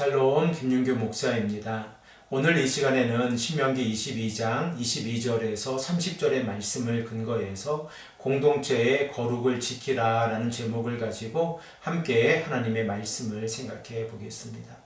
샬롬 김윤규 목사입니다. 오늘 이 시간에는 신명기 22장 22절에서 30절의 말씀을 근거해서 공동체의 거룩을 지키라 라는 제목을 가지고 함께 하나님의 말씀을 생각해 보겠습니다.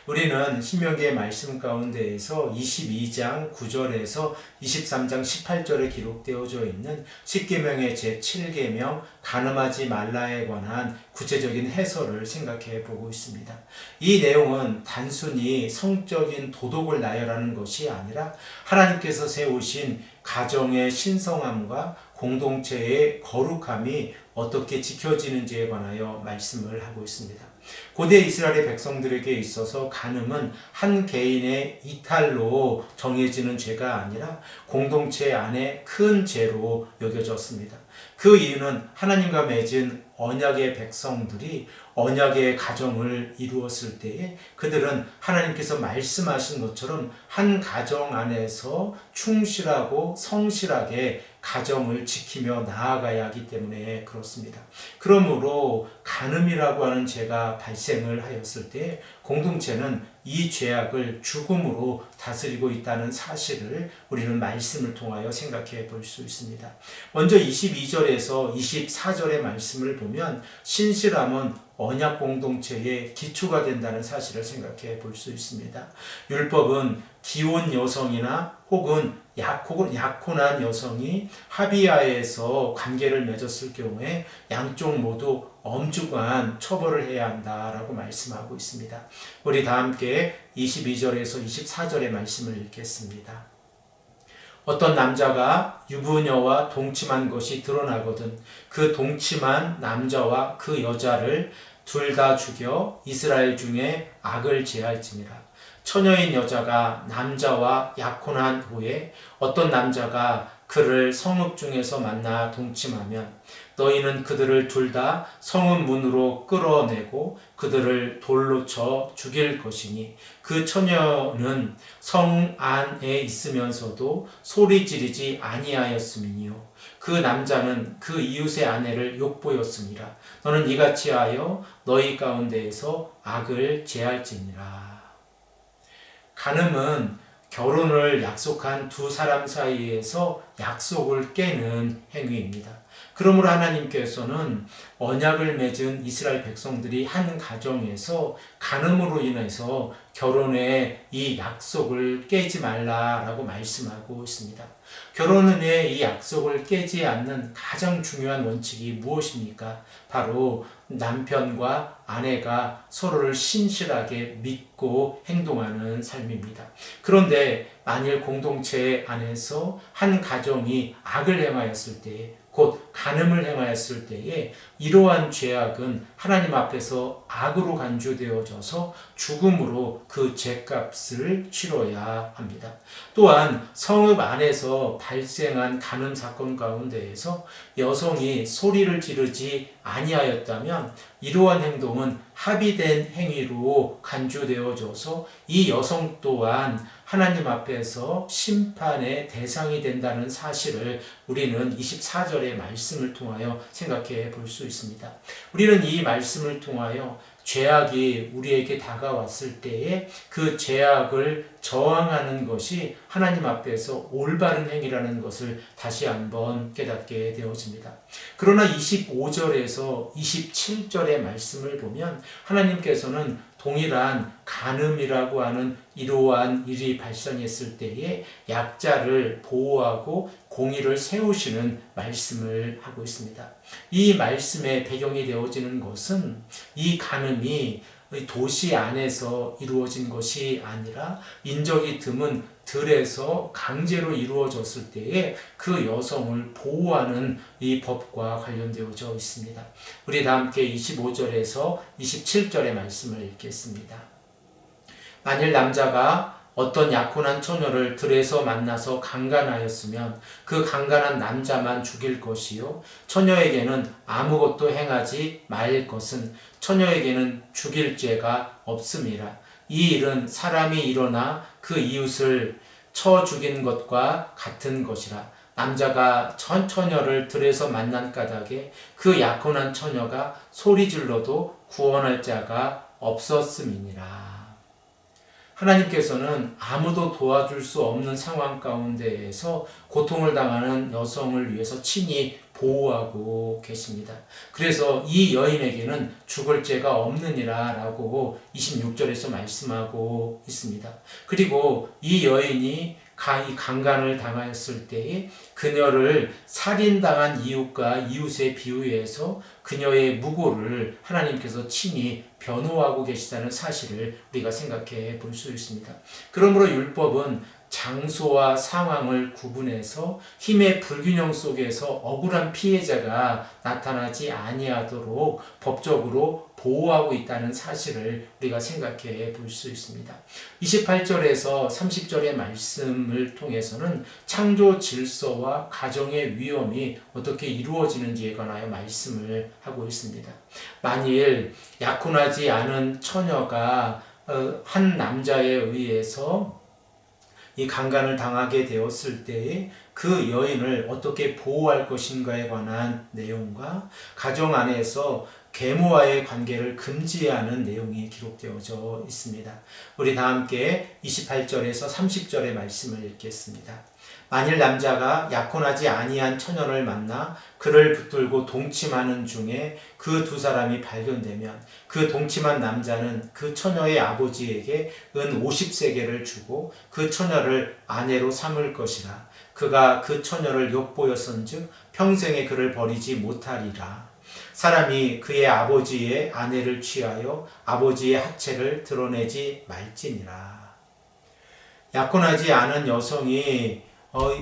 우리는 신명기의 말씀 가운데에서 22장 9절에서 23장 18절에 기록되어져 있는 10계명의 제7계명 간음하지 말라에 관한 구체적인 해설을 생각해 보고 있습니다. 이 내용은 단순히 성적인 도덕을 나열하는 것이 아니라 하나님께서 세우신 가정의 신성함과 공동체의 거룩함이 어떻게 지켜지는지에 관하여 말씀을 하고 있습니다. 고대 이스라엘의 백성들에게 있어서 간음은 한 개인의 이탈로 정해지는 죄가 아니라 공동체 안에 큰 죄로 여겨졌습니다. 그 이유는 하나님과 맺은 언약의 백성들이 언약의 가정을 이루었을 때에 그들은 하나님께서 말씀하신 것처럼 한 가정 안에서 충실하고 성실하게 가정을 지키며 나아가야 하기 때문에 그렇습니다. 그러므로 간음이라고 하는 죄가 발생을 하였을 때 공동체는 이 죄악을 죽음으로 다스리고 있다는 사실을 우리는 말씀을 통하여 생각해 볼 수 있습니다. 먼저 22절에서 24절의 말씀을 보면 신실함은 언약 공동체의 기초가 된다는 사실을 생각해 볼 수 있습니다. 율법은 기혼 여성이나 혹은 약혼한 여성이 합의하에서 관계를 맺었을 경우에 양쪽 모두 엄중한 처벌을 해야 한다라고 말씀하고 있습니다. 우리 다 함께 22절에서 24절의 말씀을 읽겠습니다. 어떤 남자가 유부녀와 동침한 것이 드러나거든 그 동침한 남자와 그 여자를 둘 다 죽여 이스라엘 중에 악을 제할지니라. 처녀인 여자가 남자와 약혼한 후에 어떤 남자가 그를 성읍 중에서 만나 동침하면 너희는 그들을 둘 다 성읍 문으로 끌어내고 그들을 돌로 쳐 죽일 것이니 그 처녀는 성 안에 있으면서도 소리 지르지 아니하였음이니요 그 남자는 그 이웃의 아내를 욕보였음이라. 너는 이같이 하여 너희 가운데에서 악을 제할지니라. 간음은 결혼을 약속한 두 사람 사이에서 약속을 깨는 행위입니다. 그러므로 하나님께서는 언약을 맺은 이스라엘 백성들이 한 가정에서 간음으로 인해서 결혼의 이 약속을 깨지 말라라고 말씀하고 있습니다. 결혼 후에 이 약속을 깨지 않는 가장 중요한 원칙이 무엇입니까? 바로 남편과 아내가 서로를 신실하게 믿고 행동하는 삶입니다. 그런데 만일 공동체 안에서 한 가정이 악을 행하였을 때에 곧 간음을 행하였을 때에 이러한 죄악은 하나님 앞에서 악으로 간주되어져서 죽음으로 그 죄값을 치러야 합니다. 또한 성읍 안에서 발생한 간음 사건 가운데에서 여성이 소리를 지르지 아니하였다면 이러한 행동은 합의된 행위로 간주되어져서 이 여성 또한 하나님 앞에서 심판의 대상이 된다는 사실을 우리는 24절의 말씀을 통하여 생각해 볼 수 있습니다. 우리는 이 말씀을 통하여 죄악이 우리에게 다가왔을 때에 그 죄악을 저항하는 것이 하나님 앞에서 올바른 행위라는 것을 다시 한번 깨닫게 되어집니다. 그러나 25절에서 27절의 말씀을 보면 하나님께서는 동일한 간음이라고 하는 이러한 일이 발생했을 때에 약자를 보호하고 공의를 세우시는 말씀을 하고 있습니다. 이 말씀의 배경이 되어지는 것은 이 간음이 도시 안에서 이루어진 것이 아니라 인적이 드문 들에서 강제로 이루어졌을 때에 그 여성을 보호하는 이 법과 관련되어져 있습니다. 우리 다 함께 25절에서 27절의 말씀을 읽겠습니다. 만일 남자가 어떤 약혼한 처녀를 들에서 만나서 강간하였으면 그 강간한 남자만 죽일 것이요 처녀에게는 아무것도 행하지 말 것은 처녀에게는 죽일 죄가 없음이라. 이 일은 사람이 일어나 그 이웃을 쳐 죽인 것과 같은 것이라. 남자가 처녀를 들에서 만난 까닭에 그 약혼한 처녀가 소리질러도 구원할 자가 없었음이니라. 하나님께서는 아무도 도와줄 수 없는 상황 가운데에서 고통을 당하는 여성을 위해서 친히 보호하고 계십니다. 그래서 이 여인에게는 죽을 죄가 없느니라 라고 26절에서 말씀하고 있습니다. 그리고 이 여인이 이 강간을 당하였을 때에 그녀를 살인당한 이웃과 이웃에 비유해서 그녀의 무고를 하나님께서 친히 변호하고 계시다는 사실을 우리가 생각해 볼 수 있습니다. 그러므로 율법은 장소와 상황을 구분해서 힘의 불균형 속에서 억울한 피해자가 나타나지 아니하도록 법적으로 보호하고 있다는 사실을 우리가 생각해 볼 수 있습니다. 28절에서 30절의 말씀을 통해서는 창조 질서와 가정의 위험이 어떻게 이루어지는지에 관하여 말씀을 하고 있습니다. 만일 약혼하지 않은 처녀가 한 남자에 의해서 이 강간을 당하게 되었을 때에 그 여인을 어떻게 보호할 것인가에 관한 내용과 가정 안에서 계모와의 관계를 금지하는 내용이 기록되어져 있습니다. 우리 다 함께 28절에서 30절의 말씀을 읽겠습니다. 만일 남자가 약혼하지 아니한 처녀를 만나 그를 붙들고 동침하는 중에 그 두 사람이 발견되면 그 동침한 남자는 그 처녀의 아버지에게 은 50세겔을 주고 그 처녀를 아내로 삼을 것이라. 그가 그 처녀를 엿보였은즉 평생에 그를 버리지 못하리라. 사람이 그의 아버지의 아내를 취하여 아버지의 하체를 드러내지 말지니라. 약혼하지 않은 여성이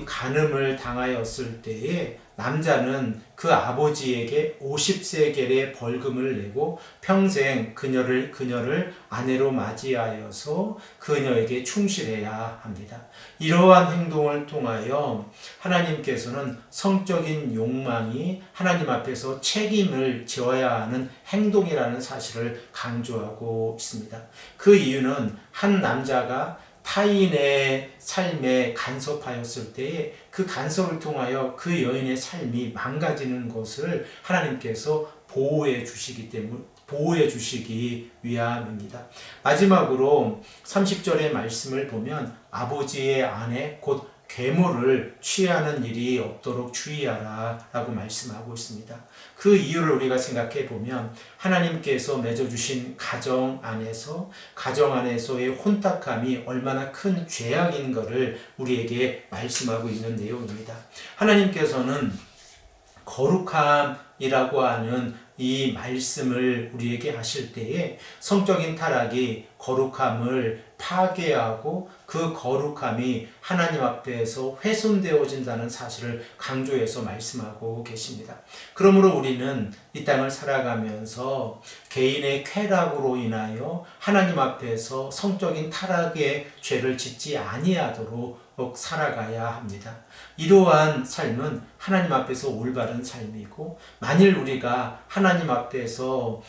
간음을 당하였을 때에 남자는 그 아버지에게 50세겔의 벌금을 내고 평생 그녀를 아내로 맞이하여서 그녀에게 충실해야 합니다. 이러한 행동을 통하여 하나님께서는 성적인 욕망이 하나님 앞에서 책임을 져야 하는 행동이라는 사실을 강조하고 있습니다. 그 이유는 한 남자가 타인의 삶에 간섭하였을 때에 그 간섭을 통하여 그 여인의 삶이 망가지는 것을 하나님께서 보호해 주시기 위함입니다. 마지막으로 30절의 말씀을 보면 아버지의 아내 곧 계모를 취하는 일이 없도록 주의하라 라고 말씀하고 있습니다. 그 이유를 우리가 생각해 보면 하나님께서 맺어주신 가정 안에서의 혼탁함이 얼마나 큰 죄악인 것을 우리에게 말씀하고 있는 내용입니다. 하나님께서는 거룩함이라고 하는 이 말씀을 우리에게 하실 때에 성적인 타락이 거룩함을 파괴하고 그 거룩함이 하나님 앞에서 훼손되어진다는 사실을 강조해서 말씀하고 계십니다. 그러므로 우리는 이 땅을 살아가면서 개인의 쾌락으로 인하여 하나님 앞에서 성적인 타락의 죄를 짓지 아니하도록 살아가야 합니다. 이러한 삶은 하나님 앞에서 올바른 삶이고, 만일 우리가 하나님 앞에서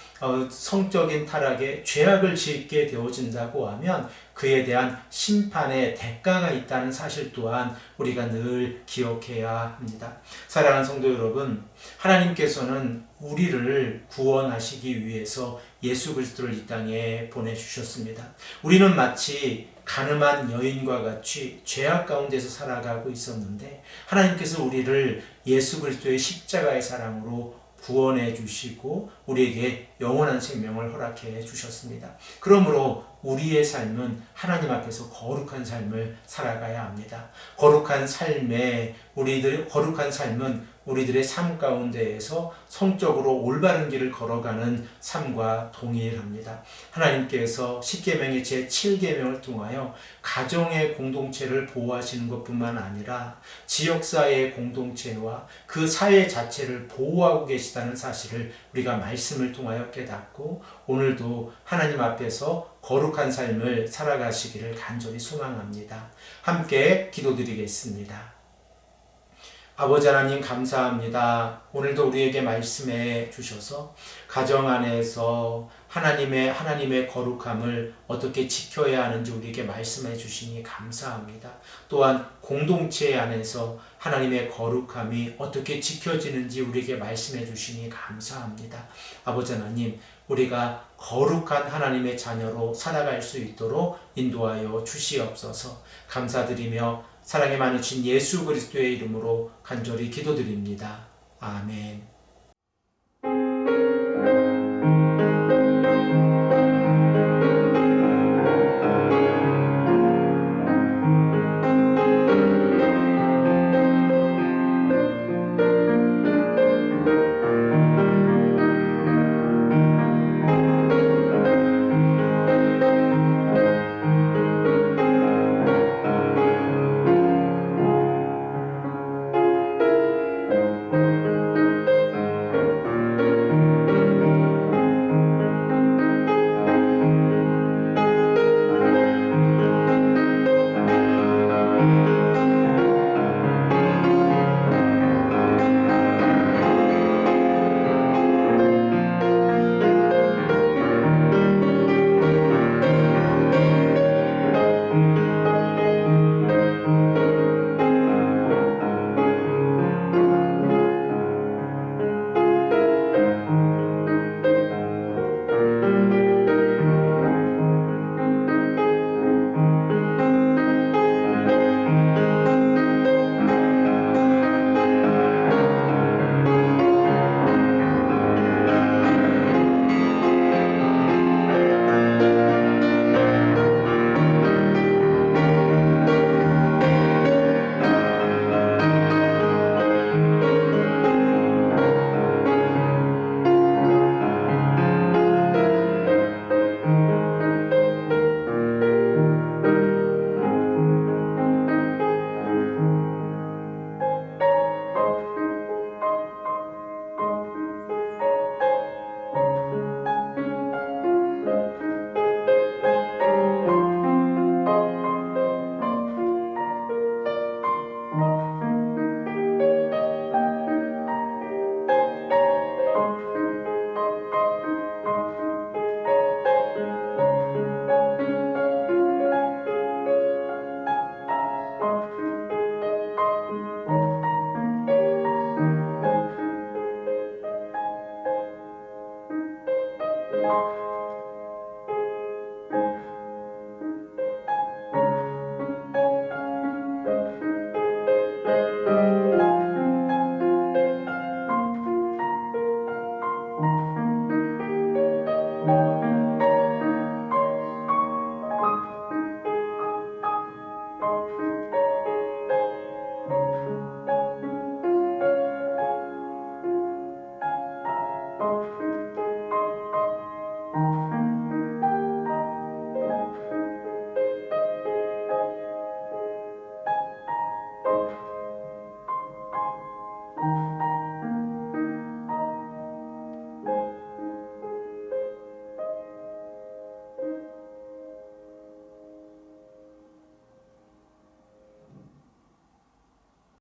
성적인 타락에 죄악을 짓게 되어진다고 하면 그에 대한 심판의 대가가 있다는 사실 또한 우리가 늘 기억해야 합니다. 사랑하는 성도 여러분, 하나님께서는 우리를 구원하시기 위해서 예수 그리스도를 이 땅에 보내주셨습니다. 우리는 마치 간음한 여인과 같이 죄악 가운데서 살아가고 있었는데 하나님께서 우리를 예수 그리스도의 십자가의 사랑으로 구원해 주시고 우리에게 영원한 생명을 허락해 주셨습니다. 그러므로 우리의 삶은 하나님 앞에서 거룩한 삶을 살아가야 합니다. 거룩한 삶은 우리들의 삶 가운데에서 성적으로 올바른 길을 걸어가는 삶과 동일합니다. 하나님께서 십계명의 제7계명을 통하여 가정의 공동체를 보호하시는 것뿐만 아니라 지역사회의 공동체와 그 사회 자체를 보호하고 계시다는 사실을 우리가 말씀을 통하여 깨닫고 오늘도 하나님 앞에서 거룩한 삶을 살아가시기를 간절히 소망합니다. 함께 기도드리겠습니다. 아버지 하나님 감사합니다. 오늘도 우리에게 말씀해 주셔서 가정 안에서 하나님의 거룩함을 어떻게 지켜야 하는지 우리에게 말씀해 주시니 감사합니다. 또한 공동체 안에서 하나님의 거룩함이 어떻게 지켜지는지 우리에게 말씀해 주시니 감사합니다. 아버지 하나님, 우리가 거룩한 하나님의 자녀로 살아갈 수 있도록 인도하여 주시옵소서. 감사드리며 사랑에 많으신 예수 그리스도의 이름으로 간절히 기도드립니다. 아멘.